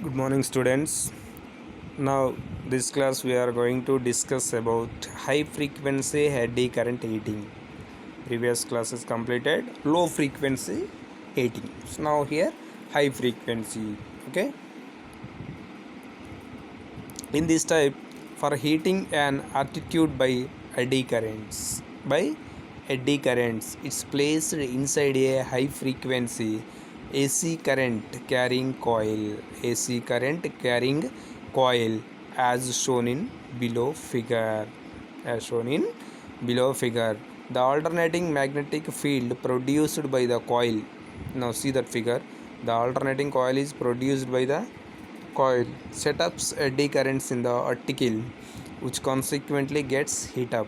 Good morning, students. Now, this class we are going to discuss about high frequency eddy current heating. Previous classes completed low frequency heating. So now here high frequency. Okay. In this type, for heating an attitude by eddy currents, it's placed inside a high frequency AC current carrying coil. AC current carrying coil as shown in below figure. As shown in below figure. The alternating magnetic field produced by the coil. Now see that figure. The alternating coil is produced by the coil setups eddy currents in the article, which consequently gets heat up.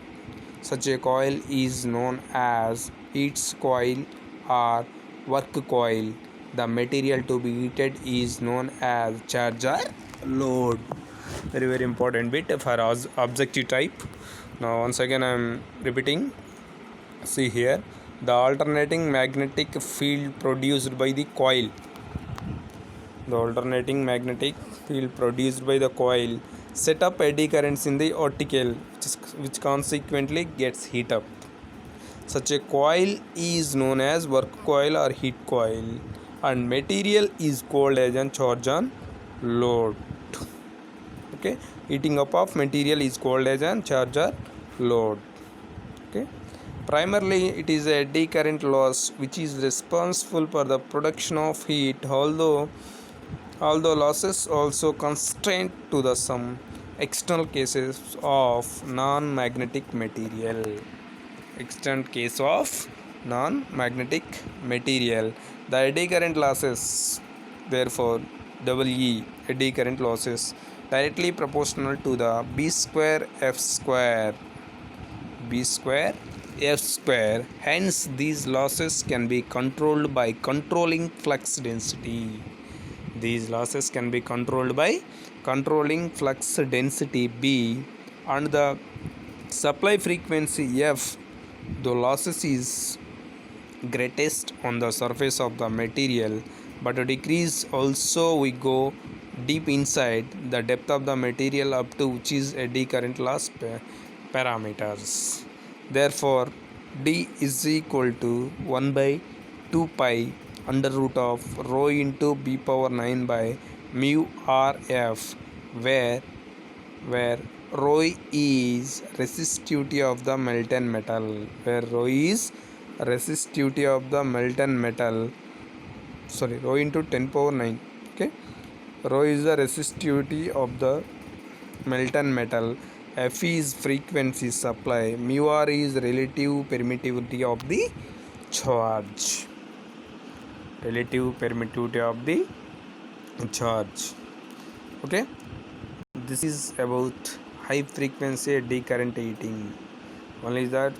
Such a coil is known as heats coil or work coil. The material to be heated is known as charge or load. Very important bit for objective type. Now once again I am repeating. See here, the alternating magnetic field produced by the coil. The alternating magnetic field produced by the coil set up eddy currents in the article, which consequently gets heat up. Such a coil is known as work coil or heat coil, and material is called as a charge on load. Okay, heating up of material is called as a charge or load. Okay, primarily it is a eddy current loss which is responsible for the production of heat, although losses also constrained to the some external cases of non-magnetic material. External case of non-magnetic material. The eddy current losses, therefore, EE eddy current losses directly proportional to the B square F square. B square F square. Hence, these losses can be controlled by controlling flux density. These losses can be controlled by controlling flux density B and the supply frequency F. The losses is greatest on the surface of the material, but to decrease also we go deep inside the depth of the material up to which is eddy current loss parameters. Therefore, D is equal to 1 by 2 pi under root of rho into b power 9 by mu rf, where rho is resistivity of the molten metal. Where rho is resistivity of the molten metal. Sorry, rho into 10 power 9. Okay, rho is the resistivity of the molten metal. F is frequency supply. Mu r is relative permittivity of the charge. Relative permittivity of the charge. Okay, this is about high frequency eddy current heating. Only that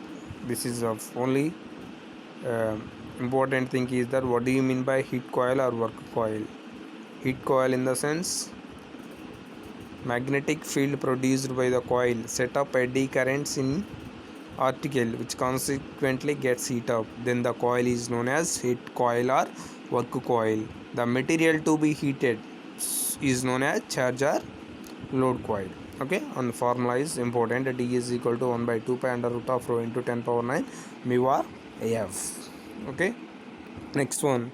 this is of only important thing is that what do you mean by heat coil or work coil? Heat coil in the sense magnetic field produced by the coil set up eddy currents in article which consequently gets heat up. Then the coil is known as heat coil or work coil. The material to be heated is known as charge or load coil. Okay, and formula is important. D is equal to 1 by 2 pi under root of rho into 10 power 9 mu r af. Okay, next one,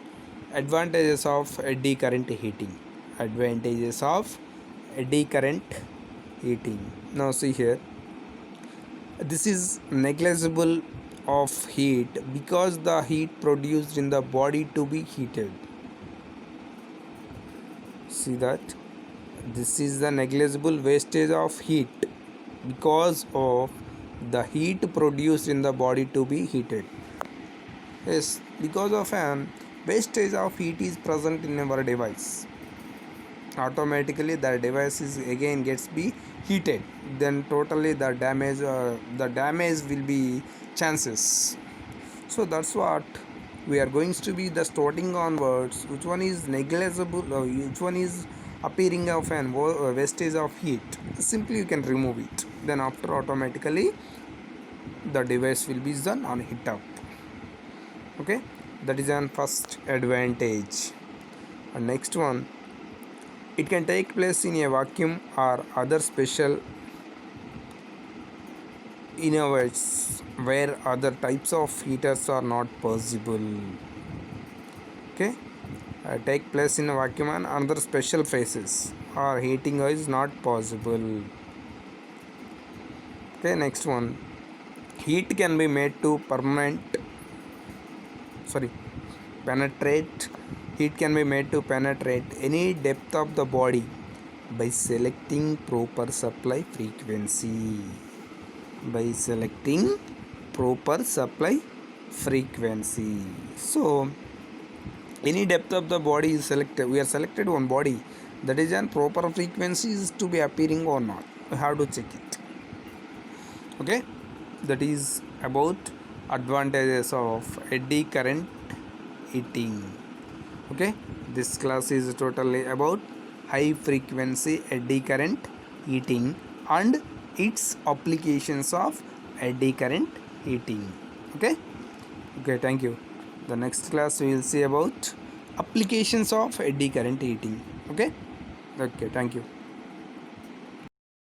advantages of eddy current heating. Advantages of eddy current heating. Now see here, this is negligible of heat because the heat produced in the body to be heated. See that this is the negligible wastage of heat because of the heat produced in the body to be heated. Yes, because of an wastage of heat is present in our device, automatically the device is again gets be heated, then totally the damage will be chances. So that's what we are going to be the starting onwards. Which one is negligible, which one is appearing of an wastage of heat, simply you can remove it, then after automatically the device will be done on heat up. Okay, that is an first advantage. And next one, It can take place in a vacuum or other special environments where other types of heaters are not possible. Okay, take place in a vacuum and other special phases or heating is not possible. Okay, next one. Heat can be made to penetrate. Heat can be made to penetrate any depth of the body by selecting proper supply frequency. By selecting proper supply frequency. So any depth of the body is selected. We are selected one body, that is an proper frequency is to be appearing or not. We have to check it. Okay, that is about advantages of eddy current heating. Okay, this class is totally about high frequency eddy current heating and its applications of eddy current heating. Okay, thank you. The next class we will see about applications of eddy current heating. Okay, thank you.